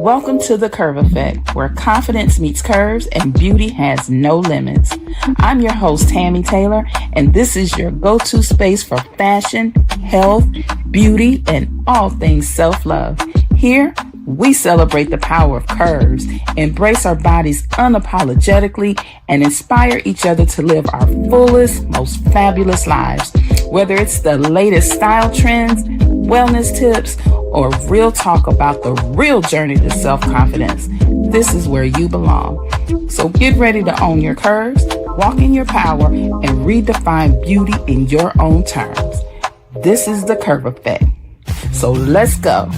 Welcome to the Curve Effect, where confidence meets curves and beauty has no limits. I'm your host, Tammy Taylor, and this is your go-to space for fashion, health, beauty, and all things self-love. Here, we celebrate the power of curves, embrace our bodies unapologetically, and inspire each other to live our fullest, most fabulous lives. Whether it's the latest style trends, wellness tips, or real talk about the real journey to self-confidence, this is where you belong. So get ready to own your curves, walk in your power, and redefine beauty in your own terms. This is the Curve Effect. So let's go.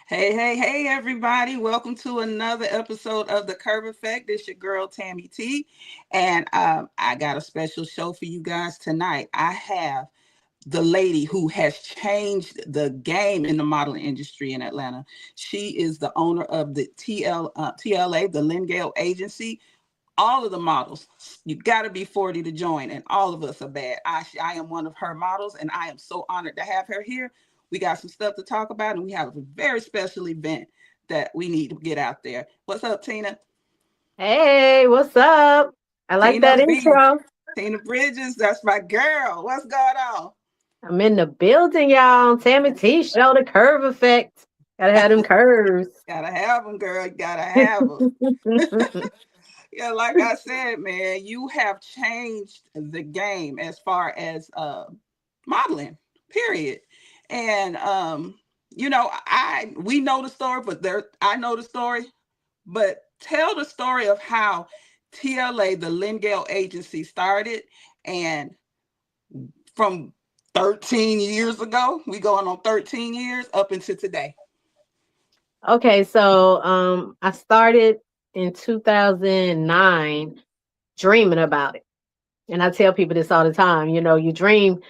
Hey, everybody. Welcome to another episode of The Curve Effect. It's your girl, Tammy T. And I got a special show for you guys tonight. I have the lady who has changed the game in the modeling industry in Atlanta. She is the owner of the TLA, the Lynn Gale Agency. All of the models, you got to be 40 to join, and all of us are bad. I am one of her models, and I am so honored to have her here. We got some stuff to talk about, and we have a very special event that we need to get out there. What's up, Tina? Hey, what's up? I like Tina that B. intro. Tina Bridges, that's my girl. What's going on? I'm in the building, y'all. Tammy T show the curve effect. Gotta have them curves. Gotta have them, girl. You gotta have them. Yeah, like I said, man, you have changed the game as far as modeling, period. And we know the story, but I know the story, but tell the story of how TLA, the Lynn Gale Agency, started, and from 13 years ago, we going on 13 years up into today. Okay, so I started in 2009 dreaming about it. And I tell people this all the time, you dream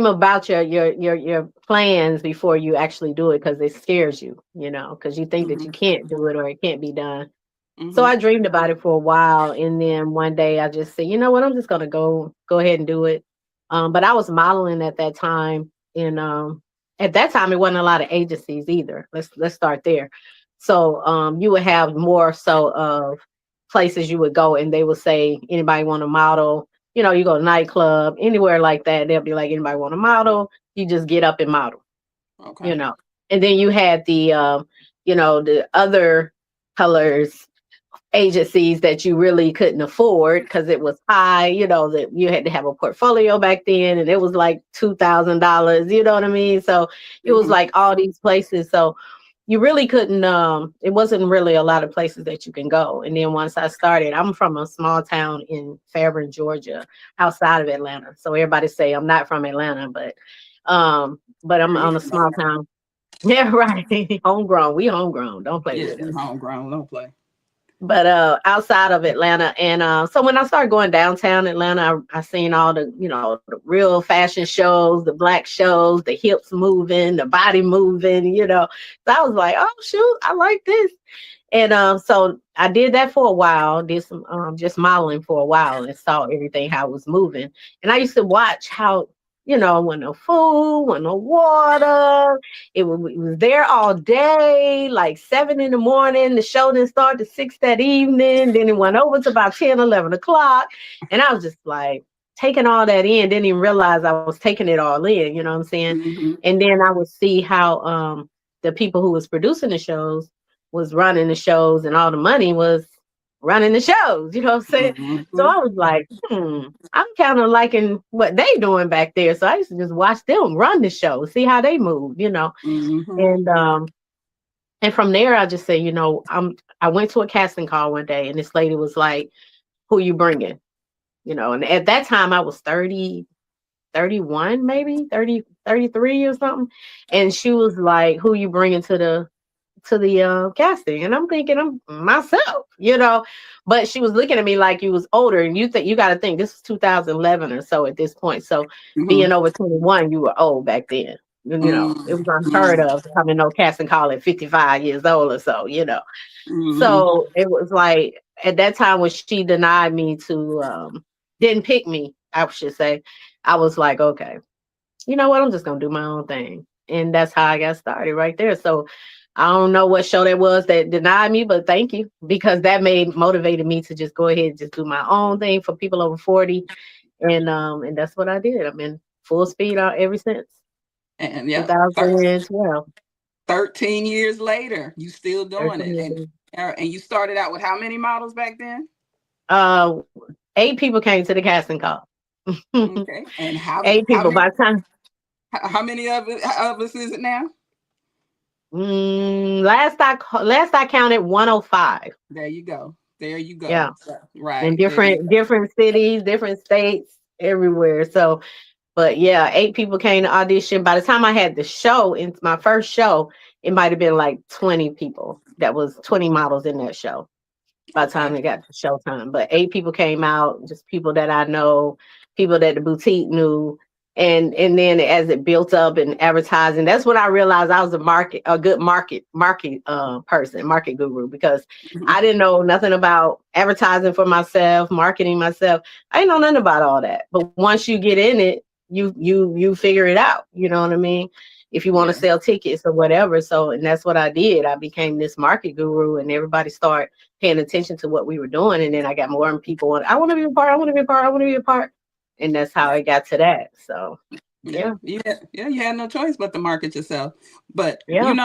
about your plans before you actually do it because it scares you, because you think that Mm-hmm. you can't do it or it can't be done. So Mm-hmm. I dreamed about it for a while, and then one day I just said, you know what, I'm just gonna go ahead and do it. But I was modeling at that time, and at that time it wasn't a lot of agencies either. Let's start there. So you would have more so of places you would go, and they would say, anybody want to model? You go to nightclub, anywhere like that, they'll be like, anybody want to model? You just get up and model, you Okay. know. And then you had the other colors agencies that you really couldn't afford because it was high, that you had to have a portfolio back then, and it was like $2,000, you know what I mean? So it was Mm-hmm. like all these places. So you really couldn't, it wasn't really a lot of places that you can go. And then once I started, I'm from a small town in Fairburn, Georgia, outside of Atlanta. So everybody say I'm not from Atlanta, but I'm on a Creative small though. town. Yeah, right. Homegrown. We homegrown. Don't play Yes, with we us. homegrown. Don't play. But outside of Atlanta, and so when I started going downtown Atlanta, I seen all the the real fashion shows, the black shows, the hips moving, the body moving, so I was like, oh shoot, I like this. And so I did that for a while, did some just modeling for a while, and saw everything how it was moving. And I used to watch how, when no food, when no water, it was there all day, like 7 in the morning. The show didn't start to 6 that evening. Then it went over to about 10, 11 o'clock. And I was just like taking all that in, didn't even realize I was taking it all in, you know what I'm saying? Mm-hmm. And then I would see how the people who was producing the shows was running the shows, and all the money was running the shows, you know what I'm saying? So Mm-hmm. I was like, I'm kind of liking what they doing back there. So I used to just watch them run the show, see how they move. Mm-hmm. And from there I just say, I went to a casting call one day, and this lady was like, who you bringing? And at that time I was 30, 31, maybe 30, 33 or something. And she was like, who you bringing to the casting? And I'm thinking I'm myself. But she was looking at me like you was older, and you got to think this was 2011 or so at this point. So Mm-hmm. being over 21, you were old back then. It was unheard Mm-hmm. of to come in no casting call at 55 years old or so. Mm-hmm. So it was like at that time when she denied me to didn't pick me, I should say, I was like, okay. you know what, I'm just gonna do my own thing. And that's how I got started right there. So I don't know what show that was that denied me, but thank you, because that motivated me to just go ahead and just do my own thing for people over 40. And that's what I did. I'm in full speed out ever since And yeah, 2012. 13 years later, you still doing 13 it. years. And you started out with how many models back then? Uh, 8 people came to the casting call. Okay. And 8 people by the time. how many of us is it now? Last I counted 105. There you go. There you go. Yeah. So, right. In different cities, different states, everywhere. So, but yeah, 8 people came to audition. By the time I had the show, in my first show, it might have been like 20 people. That was 20 models in that show by the time it got to showtime. But 8 people came out, just people that I know, people that the boutique knew. And then as it built up and advertising, that's when I realized I was a good market person, market guru, because I didn't know nothing about advertising for myself, marketing myself. I didn't know nothing about all that. But once you get in it, you figure it out. You know what I mean? If you want to sell tickets or whatever. So, and that's what I did. I became this market guru, and everybody started paying attention to what we were doing. And then I got more people on, I want to be a part, I want to be a part, I want to be a part. And that's how it got to that. So you had no choice but to market yourself. But again,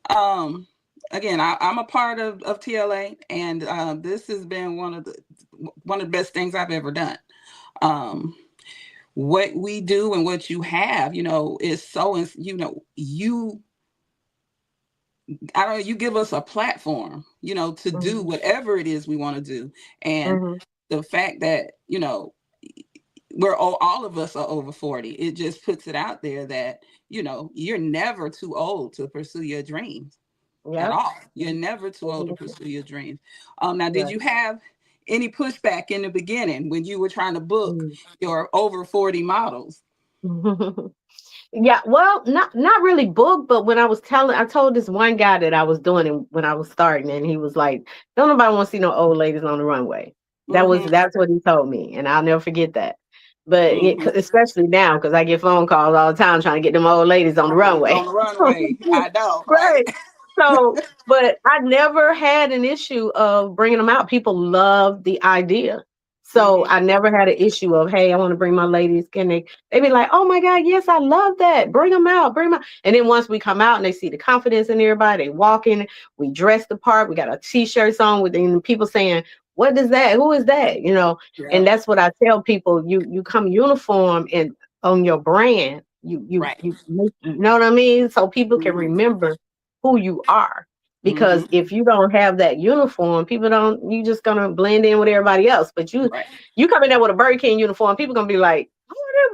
I'm a part of TLA, and this has been one of the best things I've ever done. What we do and what you have, is so, you give us a platform, to do whatever it is we want to do. And the fact that, we're all of us are over 40. It just puts it out there that, you're never too old to pursue your dreams at all. You're never too old to pursue your dreams. Now, did you have any pushback in the beginning when you were trying to book your over 40 models? Yeah, well, not really booked, but when I told this one guy that I was doing it when I was starting, and he was like, "Don't nobody want to see no old ladies on the runway." That's what he told me, and I'll never forget that. But especially now, because I get phone calls all the time trying to get them old ladies on the runway. On the runway, I know, right? So, but I never had an issue of bringing them out. People love the idea. So I never had an issue of, hey, I want to bring my ladies. Can they be like, oh my God, yes, I love that. Bring them out. And then once we come out and they see the confidence in everybody, they walk in, we dress the part, we got our t-shirts on with people saying, what is that? Who is that? And that's what I tell people. You come uniform and on your brand. You know what I mean? So people can remember who you are. Because if you don't have that uniform, you just gonna blend in with everybody else. But you come in there with a Burger King uniform, people gonna be like,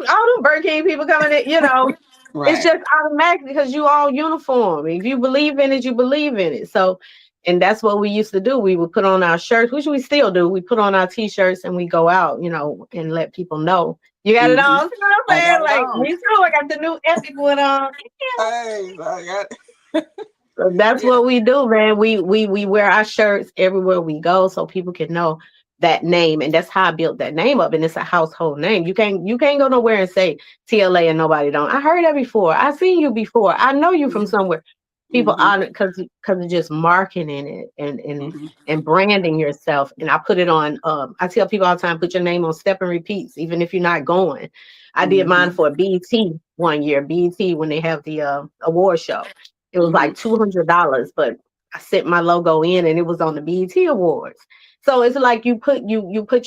all them Burger King people coming in, It's just automatic because you all uniform. If you believe in it, you believe in it. So, and that's what we used to do. We would put on our shirts, which we still do. We put on our t-shirts and we go out, and let people know. You got it on? You know what I'm saying? Like, me too. I got the new Epic one on. Hey, I got it. So that's what we do, man. We wear our shirts everywhere we go so people can know that name. And that's how I built that name up. And it's a household name. You can't go nowhere and say TLA and nobody don't. I heard that before. I seen you before. I know you from somewhere. People honor because of just marketing it and branding yourself. And I put it on. I tell people all the time, put your name on step and repeats, even if you're not going. I did mine for BET one year. BET when they have the award show. It was like $200, but I set my logo in and it was on the BET Awards. So it's like you put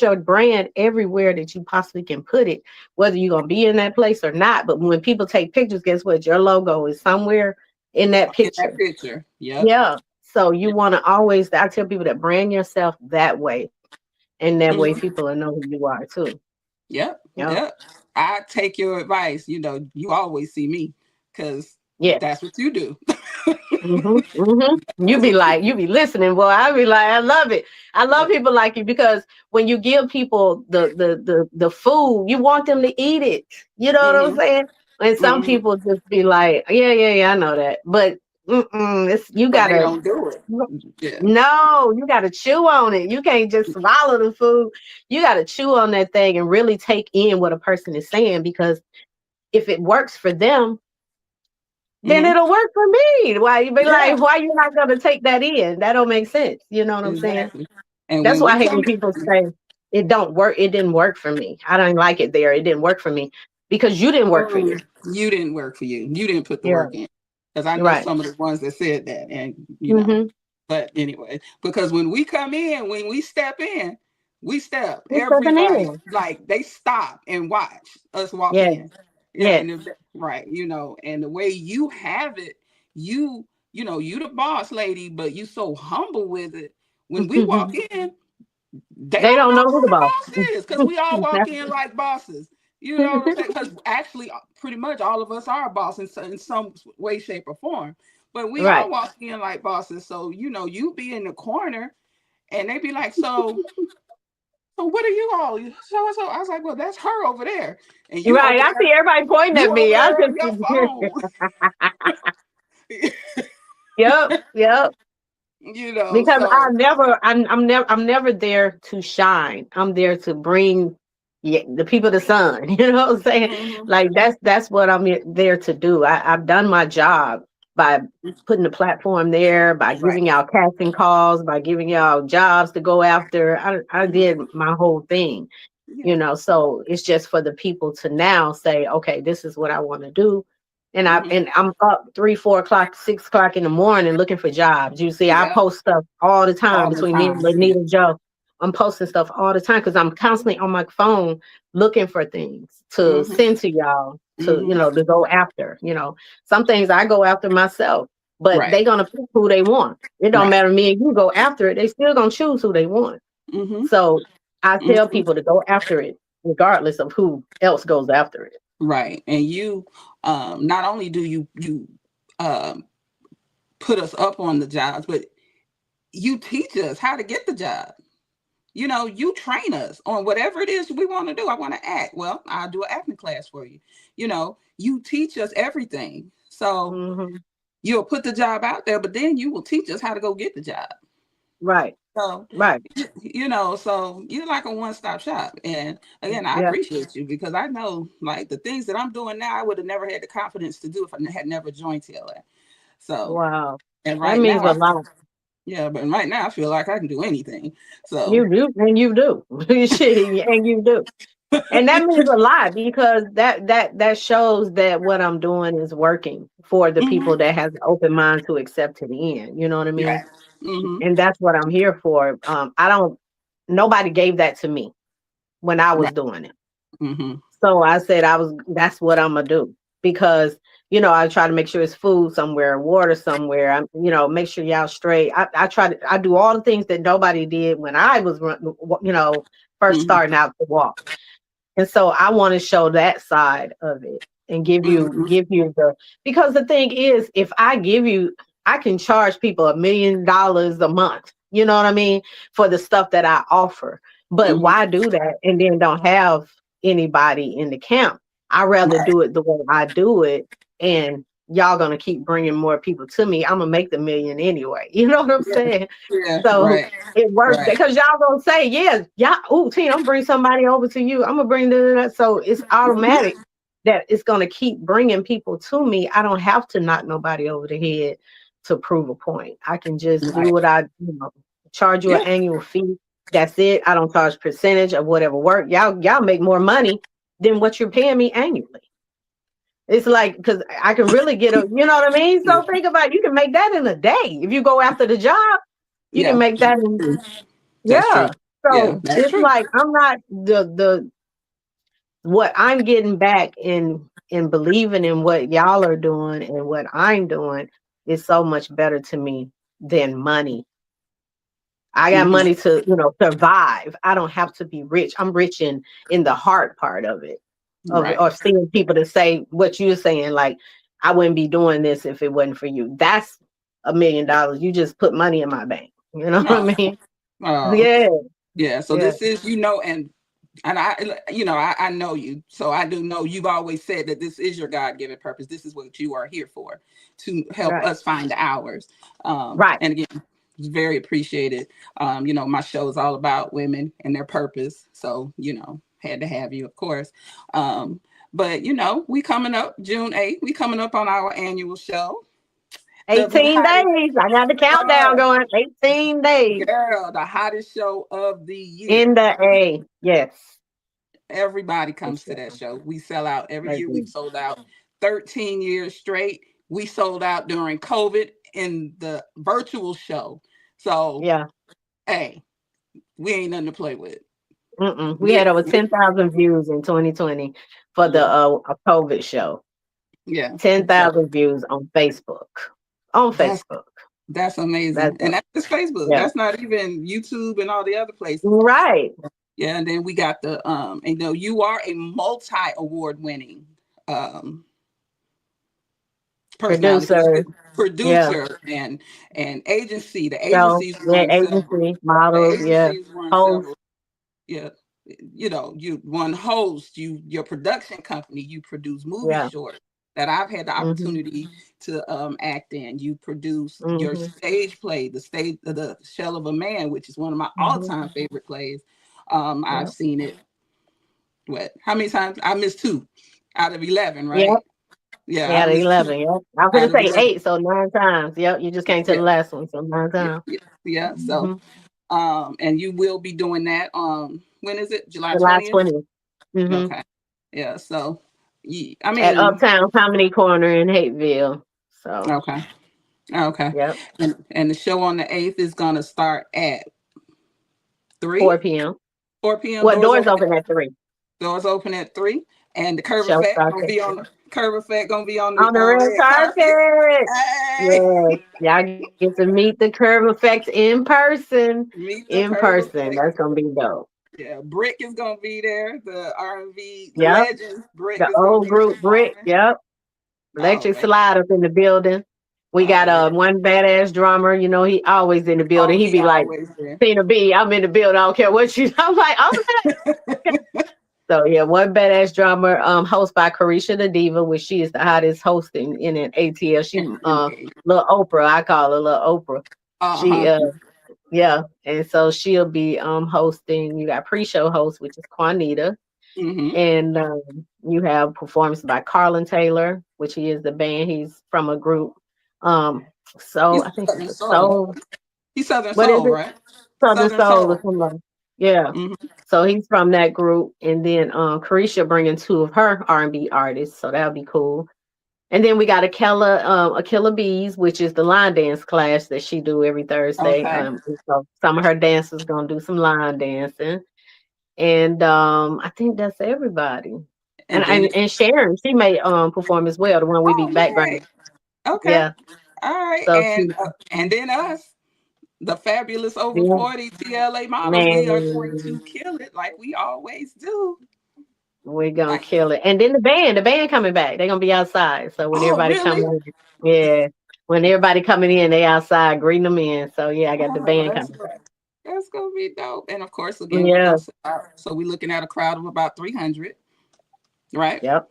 your brand everywhere that you possibly can put it, whether you're gonna be in that place or not. But when people take pictures, guess what? Your logo is somewhere in that picture. Yeah. So you want to always, I tell people that brand yourself that way. And that way people will know who you are too. Yep. I take your advice. You always see me because that's what you do. You be listening, boy. I be like, I love it. I love people like you because when you give people the food, you want them to eat it. You know what I'm saying? And some people just be like, yeah, I know that, but you gotta don't do it. No, you gotta chew on it. You can't just swallow the food. You gotta chew on that thing and really take in what a person is saying because if it works for them, then it'll work for me. Why you be like, why you not gonna take that in? That don't make sense. You know what I'm saying? And that's why I hate when people say it don't work. It didn't work for me. I don't like it there. It didn't work for me because you didn't work for you. You didn't work for you. You didn't put the work in. Because I know some of the ones that said that, and you know. But anyway, because when we come in, when we step in, everybody like they stop and watch us walk in. Yeah, and right, you know, and the way you have it, you know, you the boss lady, but you so humble with it. When we walk in, they don't know who the boss is, because we all walk in like bosses. You know what I'm saying? Because actually, pretty much all of us are bosses in some way, shape, or form. But we all walk in like bosses. So, you know, you be in the corner and they be like, so what are you all? So I was like, well, that's her over there. And you I see everybody pointing at me. I just your phone. Yep. You know, because I'm never there to shine. I'm there to bring the people the sun. You know what I'm saying? Like that's what I'm there to do. I've done my job by putting the platform there, by giving y'all casting calls, by giving y'all jobs to go after. I did my whole thing. You know, so it's just for the people to now say, okay, this is what I want to do. And I'm up 3, 4 o'clock, 6 o'clock in the morning looking for jobs. You see, I post stuff all the time between me and Lanita Joe. I'm posting stuff all the time because I'm constantly on my phone looking for things to send to y'all to, you know, to go after. You know, some things I go after myself, but they're gonna pick who they want. It don't matter me and you go after it, they still gonna choose who they want. So I tell people to go after it, regardless of who else goes after it. Right. And you, not only do you put us up on the jobs, but you teach us how to get the job. You know, you train us on whatever it is we want to do. I want to act. Well, I'll do an acting class for you. You know, you teach us everything. So you'll put the job out there, but then you will teach us how to go get the job. Right. So, you know, so you're like a one-stop shop. And again, I appreciate you because I know like the things that I'm doing now, I would have never had the confidence to do if I had never joined TLA. So, wow. And right that means now, a lot. Yeah, but right now I feel like I can do anything. So you do, and you do. And you do. And that means a lot because that shows that what I'm doing is working for the people that has an open mind to accept to the end. You know what I mean? Right. And that's what I'm here for. Nobody gave that to me when I was doing it. So I said that's what I'm gonna do because, you know, I try to make sure it's food somewhere, water somewhere. You know, make sure y'all straight. I do all the things that nobody did when I was, you know, first starting out to walk. And so I want to show that side of it and give you because the thing is, if I give you, I can charge people $1 million a month. You know what I mean? For the stuff that I offer. But why do that and then don't have anybody in the camp? I'd rather do it the way I do it. And y'all going to keep bringing more people to me. I'm going to make the $1 million anyway. You know what I'm saying? So it works because y'all going to say, Tina, I'm bring somebody over to you. I'm going to bring that. So it's automatic that it's going to keep bringing people to me. I don't have to knock nobody over the head to prove a point. I can just do what I, you know, charge you an annual fee. That's it. I don't charge percentage of whatever work. Y'all make more money than what you're paying me annually. It's like, because I can really get you know what I mean? So think about it, you can make that in a day. If you go after the job, you can make that in So it's true. Like I'm not what I'm getting back in believing in what y'all are doing and what I'm doing is so much better to me than money. I got money to, you know, survive. I don't have to be rich. I'm rich in the heart part of it. Or seeing people to say what you're saying, like, I wouldn't be doing this if it wasn't for you. That's $1 million. You just put money in my bank. You know what I mean? Yeah. So this is, you know, and I, you know, I know you. So I do know you've always said that this is your God-given purpose. This is what you are here for, to help us find ours. And again, it's very appreciated. You know, my show is all about women and their purpose. So, you know, had to have you, of course. But you know, we coming up June 8th. We coming up on our annual show. 18 days. I got the countdown going. 18 days. Girl, the hottest show of the year. In the A. Yes. Everybody comes to that show. We sell out every year. We've sold out 13 years straight. We sold out during COVID in the virtual show. So yeah, hey, we ain't nothing to play with. We had over 10,000 views in 2020 for the COVID show. Yeah, 10,000 views on Facebook. That's amazing. And that's just Facebook. Yeah. That's not even YouTube and all the other places. Right. Yeah, and then we got the you know, you are a multi-award winning producer and agency. The agencies agency models, host. Yeah. You know, you one host, your production company, you produce movie shorts that I've had the opportunity to act in. You produce your stage play, the Shell of a Man, which is one of my all-time favorite plays. I've seen it. How many times? I missed 2 out of 11, right? Yep. Yeah, out of 11. Yep. I was gonna say 8, so 9 times. Yep, you just came to the last one, so 9 times. Yeah. So, and you will be doing that. When is it? July 20th. Okay. Yeah. So, I mean, at Uptown Comedy Corner in Hateville. So. Okay. Yep. And the show on the 8th is gonna start at 4 p.m. 4 p.m. Well, doors open at 3. Doors open at 3, and the Curve Effect gonna be on the red carpet. Hey. Yes, y'all get to meet the Curve Effect in person. That's gonna be dope. Yeah, Brick is gonna be there. The R&B legends, Brick. The old group, Brick. Yep. Electric Slide up in the building. We got one badass drummer. You know, he always in the building. He be like, Tina B, I'm in the building. I don't care what you. I'm like, okay. So yeah, one badass drummer, hosted by Carisha the Diva, which she is the hottest host in an ATL. She little Oprah, I call her little Oprah. She and so she'll be hosting. You got pre-show host, which is Quanita. And you have performance by Carlin Taylor, which he is the band. He's from a group. So I think it's Soul. He's Southern Soul, right? Southern Soul. Yeah. So he's from that group, and then Carisha bringing 2 of her R&B artists, so that'll be cool. And then we got Akilla Bees, which is the line dance class that she do every Thursday. So some of her dancers gonna do some line dancing, and I think that's everybody. And Sharon, she may perform as well. The one we be background. Okay. Yeah. All right. So and then us. The fabulous over 40 TLA models, we are going to kill it like we always do. We're gonna kill it. And then the band coming back. They're gonna be outside. So when everybody coming in, when everybody coming in, they outside greeting them in. So I got the band coming back. That's gonna be dope. And of course, again, so we're looking at a crowd of about 300, right? Yep.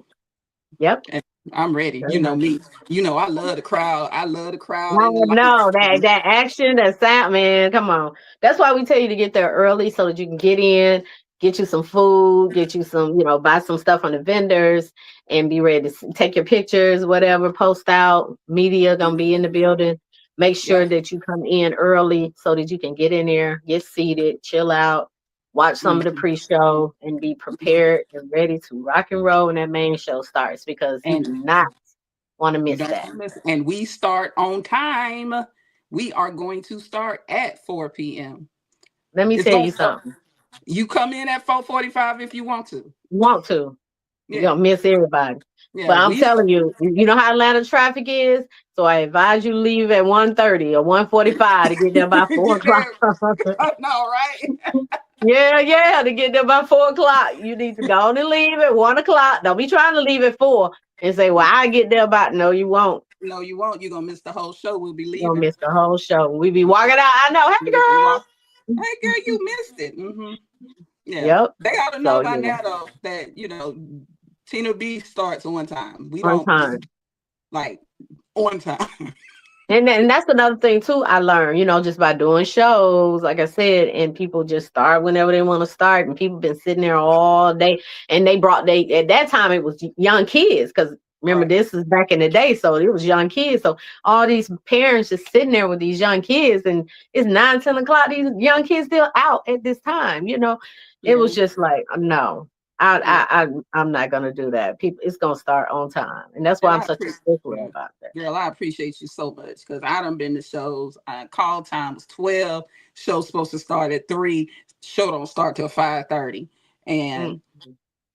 And I'm ready. You know me. You know I love the crowd. No, that action, that sound, man. Come on. That's why we tell you to get there early so that you can get in, get you some food, get you some, buy some stuff from the vendors, and be ready to take your pictures, whatever. Post out. Media gonna be in the building. Make sure that you come in early so that you can get in there, get seated, chill out, watch some of the pre-show, and be prepared and ready to rock and roll when that main show starts, because you do not want to miss that. And we start on time. We are going to start at 4 p.m. Let me tell you something. You come in at 4:45 if you want to. You're going to miss everybody. Yeah, but I'm telling you, you know how Atlanta traffic is? So I advise you leave at 1:30 or 1:45 to get there by 4 o'clock. I know, right? Yeah, to get there by 4 o'clock. You need to go on and leave at 1 o'clock. Don't be trying to leave at 4 and say, well, I get there about. No, you won't. No, you won't. You're going to miss the whole show. We'll be leaving. You'll miss the whole show. We be walking out. I know. Hey, girl. Hey, girl, you missed it. Yeah. Yep. They ought to know by now, though, that, Tina B starts on time. We don't. On time. Like, on time. And that's another thing too. I learned, just by doing shows, like I said, and people just start whenever they want to start, and people been sitting there all day. And at that time it was young kids, because remember this is back in the day, so it was young kids. So all these parents just sitting there with these young kids, and it's 9, 10 o'clock. These young kids still out at this time. It was just like no. I'm not gonna do that. It's gonna start on time, and that's why I'm such a stickler about that. Girl, I appreciate you so much, because I done been to shows. Call time was 12. Show's supposed to start at 3. Show don't start till 5:30, and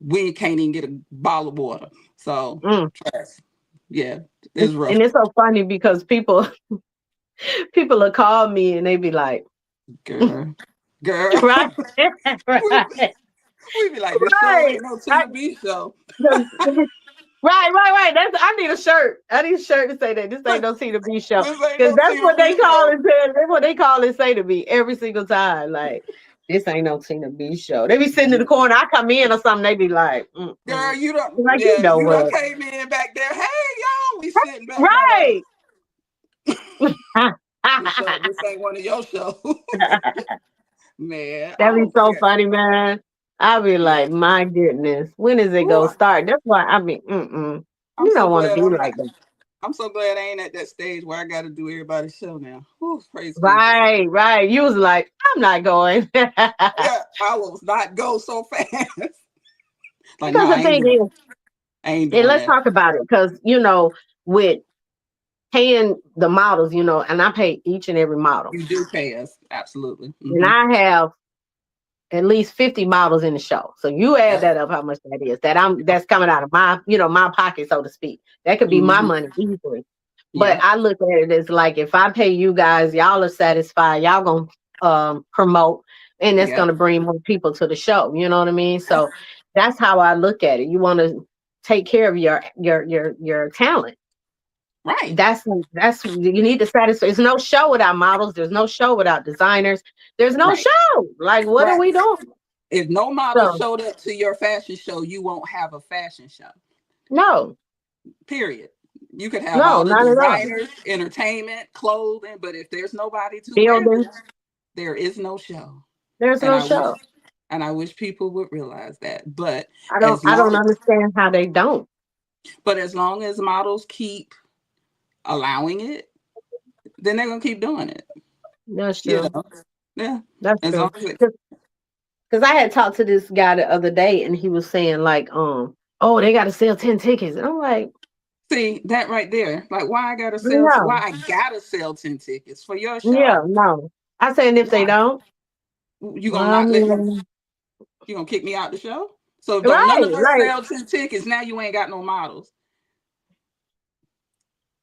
we can't even get a bottle of water. So yeah, it's rough. And it's so funny because people will call me and they be like, girl, right. We be like, this show ain't no TV show. Right. I need a shirt. I need a shirt to say that this ain't no T2B show. Because that's what they call it. That's what they call it. Say to me every single time. Like, this ain't no T2B show. They be sitting in the corner. I come in or something. They be like, girl, you don't. Like, you what? Came in back there. Hey, y'all, we sitting back right. This ain't one of your shows. Man, that'd be so funny, man. I'll be like, my goodness, when is it gonna start? That's why I mean, you don't want to be like that. I'm so glad I ain't at that stage where I got to do everybody's show now. Whew, praise right. You was like, I'm not going. Yeah, I will not go so fast. Like, because the thing is, I ain't doing let's talk about it, because with paying the models, and I pay each and every model. You do pay us, absolutely. And I have at least 50 models in the show. So you add that up, how much that is. That's coming out of my, my pocket, so to speak. That could be my money easily. But I look at it as like, if I pay you guys, y'all are satisfied, y'all gonna promote, and it's gonna bring more people to the show. You know what I mean? So that's how I look at it. You want to take care of your talent. Right. That's you need to satisfy. There's no show without models. There's no show without designers. There's no show. Like, what are we doing? If no model showed up to your fashion show, you won't have a fashion show. No. Period. You could have all the designers, entertainment, clothing, but if there's nobody to wear, there is no show. There's no show. And I wish people would realize that. But I don't understand how they don't. But as long as models keep allowing it, then they're gonna keep doing it. That's true. Yeah, that's true. Because I had talked to this guy the other day, and he was saying like, they got to sell 10 tickets, and I'm like, see that right there? Like, why I gotta sell? Why I gotta sell 10 tickets for your show? Yeah, no. I said, and if they don't, you gonna you gonna kick me out the show? So if none of us sell 10 tickets, now you ain't got no models.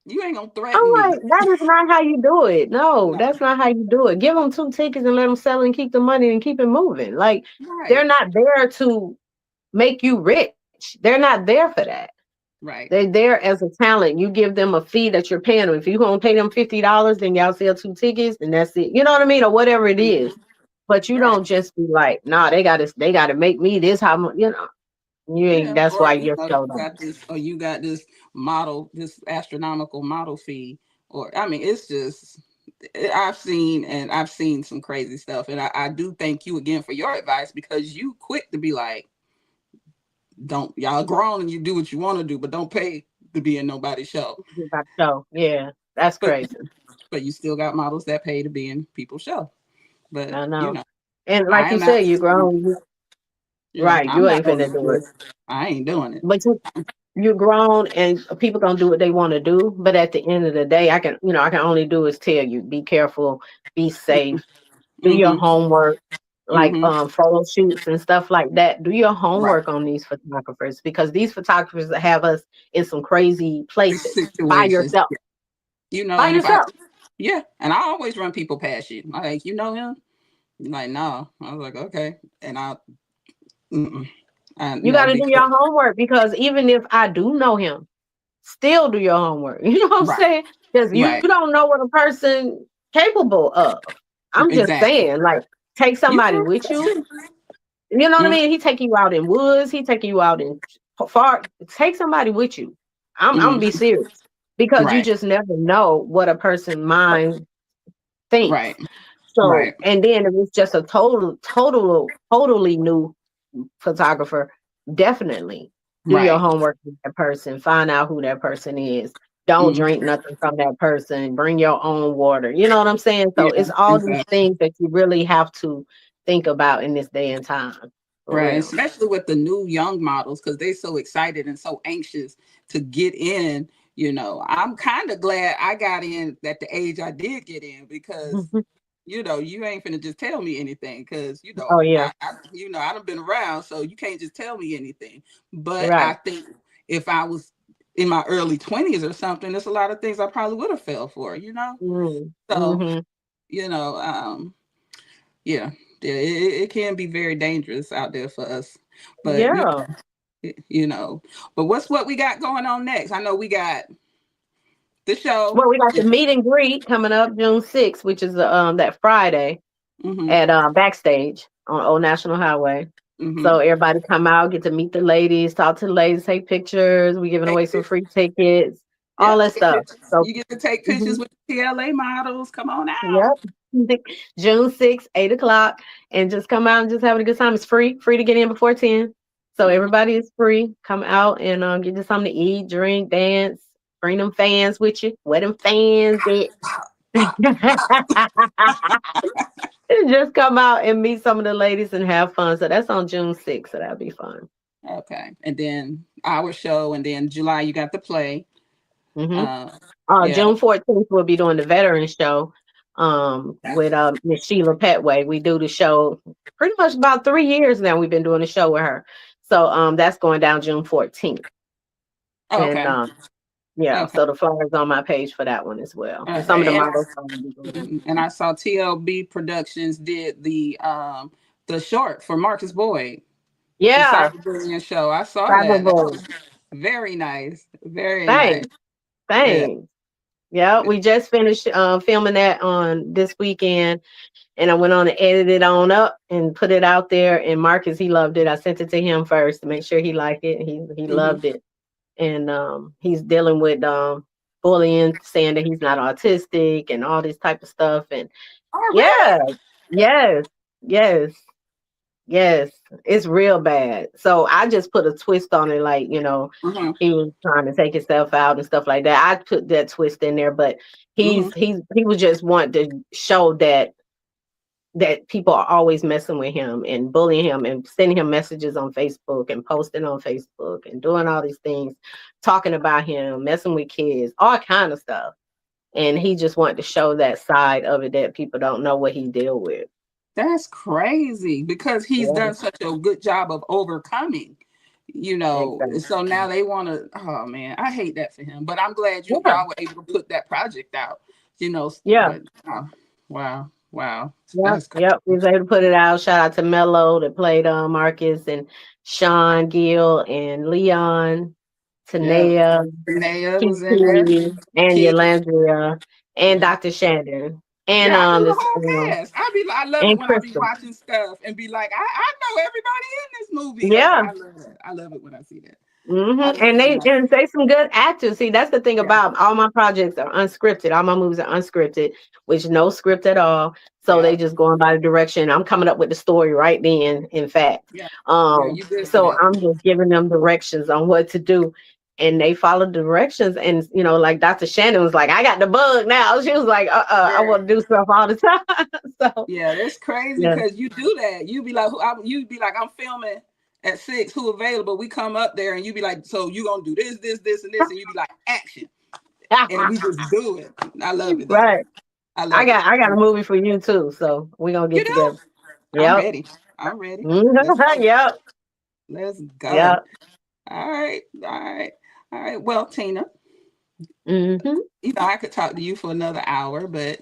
You ain't gonna threaten me. Like, that is not how you do it. No, that's not how you do it. Give them 2 tickets and let them sell and keep the money and keep it moving. Like, they're not there to make you rich. They're not there for that. Right. They're there as a talent. You give them a fee that you're paying them. If you're gonna pay them $50, then y'all sell 2 tickets, and that's it. You know what I mean, or whatever it is. But you don't just be like, nah, they gotta make me this. How much? You ain't. That's why you're so. You got this model, this astronomical model fee, or I mean, it's just. I've seen some crazy stuff, and I do thank you again for your advice, because you quick to be like, don't, y'all grown and you do what you want to do, but don't pay to be in nobody's show. Yeah, that's crazy. But you still got models that pay to be in people's show. But I know. And like you said, you grown. Right, you ain't finna do it. I ain't doing it. But you're grown, and people gonna do what they want to do. But at the end of the day, I can only do is tell you: be careful, be safe, do your homework, like photo shoots and stuff like that. Do your homework on these photographers, because these photographers have us in some crazy places by yourself. By yourself. And I always run people past you. I'm like, you know him? You're like, no. I was like, okay, and you got to do your homework, because even if I do know him, still do your homework. You know what I'm saying? Because you don't know what a person capable of. I'm just saying, like, take somebody with you. You know what I mean? He take you out in woods. He take you out in far. Take somebody with you. I'm gonna be serious. because you Right. just never know what a person mind thinks. Right. So, Right. and then if it's just a totally new photographer, definitely do your Right. homework with that person, find out who that person is. Don't Mm. drink nothing from that person, bring your own water. You know what I'm saying? So Yeah. it's all these Exactly. things that you really have to think about in this day and time. For Right. real. Especially with the new young models, because they're so excited and so anxious to get in. I'm kind of glad I got in at the age I did get in, because you ain't finna just tell me anything, because Oh yeah. I done been around, so you can't just tell me anything. But I Right. think if I was in my early 20s or something, there's a lot of things I probably would have fell for. So, Mm-hmm. you know, um, yeah, it can be very dangerous out there for us. But Yeah. but what we got going on next? I know we got the show. Well, we got the meet and greet coming up June 6th, which is that Friday Mm-hmm. at Backstage on Old National Highway. Mm-hmm. So everybody come out, get to meet the ladies, talk to the ladies, take pictures. We giving away some free tickets, all Yep, that take stuff. pictures. So You get to take pictures with TLA models. Come on out. yep. June 6th, 8 o'clock. And just come out and just having a good time. It's free to get in before 10. So Mhm. everybody is free. Come out and get you something to eat, drink, dance. Bring them fans with you. Where them fans at? Just come out and meet some of the ladies and have fun. So that's on June 6th. So that'll be fun. Okay, and then our show, and then July you got the play. Hmm Uh, yeah. June 14th, we'll be doing the veteran show with Miss Sheila Petway. We do the show pretty much about 3 years now. We've been doing the show with her. So that's going down June 14th. Oh, And okay. yeah, Okay. so the flyer's on my page for that one as well. And some of the Okay. models are gonna be doing it. And I saw TLB Productions did the short for Marcus Boyd, the Yeah, Cyberbullying show. I saw that. That probably. was very nice. Very nice. Thanks. Yeah. Thanks. Yeah, we just finished filming that on this weekend, and I went on and edited it on up and put it out there. And Marcus, he loved it. I sent it to him first to make sure he liked it. He Hmm. loved it, and he's dealing with bullying, saying that he's not autistic and all this type of stuff. And Oh, yeah, really? yes, yes. Yes, it's real bad. So I just put a twist on it, like, Hmm. he was trying to take himself out and stuff like that. I put that twist in there, but Hmm. he was just wanting to show that people are always messing with him and bullying him and sending him messages on Facebook and posting on Facebook and doing all these things, talking about him, messing with kids, all kind of stuff. And he just wanted to show that side of it that people don't know what he deal with. That's crazy, because he's Yeah, done such a good job of overcoming. exactly. So now they want to. Oh man, I hate that for him. But I'm glad Yeah, y'all were able to put that project out. yeah. But wow, wow, Yep, that's crazy. yep. We was able to put it out. Shout out to Mello that played Marcus and Sean Gill and Leon, Yeah, Tanea, Naya was in there. Kiki, and Kid, Yolandria, and yeah. Dr. Shandon, and Yeah, I knew the this whole cast. I love it and when I be Crystal. watching stuff and be like, I know everybody in this movie. Yeah. I love that. I love it when I see that. I love And it when they some good actors. See, that's the thing yeah, about all my projects are unscripted. All my movies are unscripted, which no script at all. So yeah, they just going by the direction. I'm coming up with the story right then, in fact. yeah, yeah. You good for So that? I'm just giving them directions on what to do. And they follow the directions. And like Dr. Shannon was like, I got the bug now. She was like, I Girl. want to do stuff all the time. So Yeah, that's crazy, yeah. because you do that. You be like, you be like, I'm filming at 6. Who available? We come up there, and you be like, so you gonna do this, this, this, and this, and you be like, action, and we just do it. I love it though. Right. I I love it. got I got a movie for you too. So we're gonna You get know, together. I'm Yep. ready. I'm ready. Let's Mhm. go. Yep. Let's go. Yep. All right. All right. All right. Well, Tina, Hmm I could talk to you for another hour, but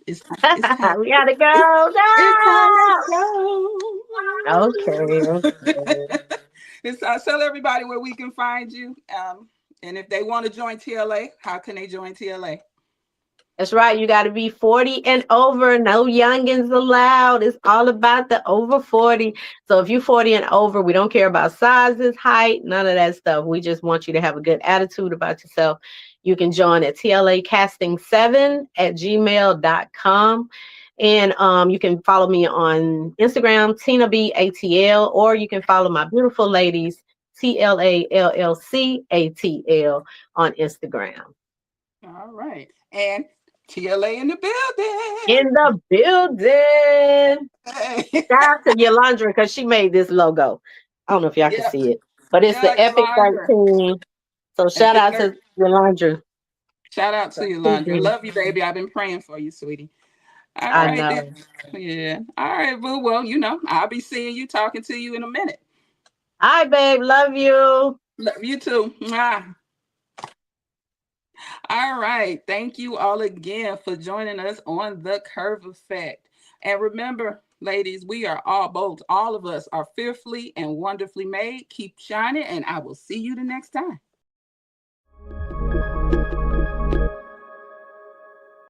it's time. We gotta go. It's time to No! Okay. go. It's tell everybody where we can find you. And if they want to join TLA, how can they join TLA? That's right. You got to be 40 and over. No youngins allowed. It's all about the over 40. So if you're 40 and over, we don't care about sizes, height, none of that stuff. We just want you to have a good attitude about yourself You can join at tlacasting7@gmail.com. And you can follow me on Instagram, Tina B ATL, or you can follow my beautiful ladies, TLALLCATL, on Instagram. All right. And TLA in the building. In the building. Hey. Shout out to Yolandra because she made this logo. I don't know if y'all can see it, but it's the Epic Yolandra. 13. So shout out to Yolandra. Shout out to Yolandra. Love you, baby. I've been praying for you, sweetie. All right. Then. Yeah. All right, boo. Well, I'll be seeing you, talking to you in a minute. Hi, babe. Love you. Love you too. Mwah. All right. Thank you all again for joining us on The Curve Effect. And remember, ladies, we are all of us are fearfully and wonderfully made. Keep shining, and I will see you the next time.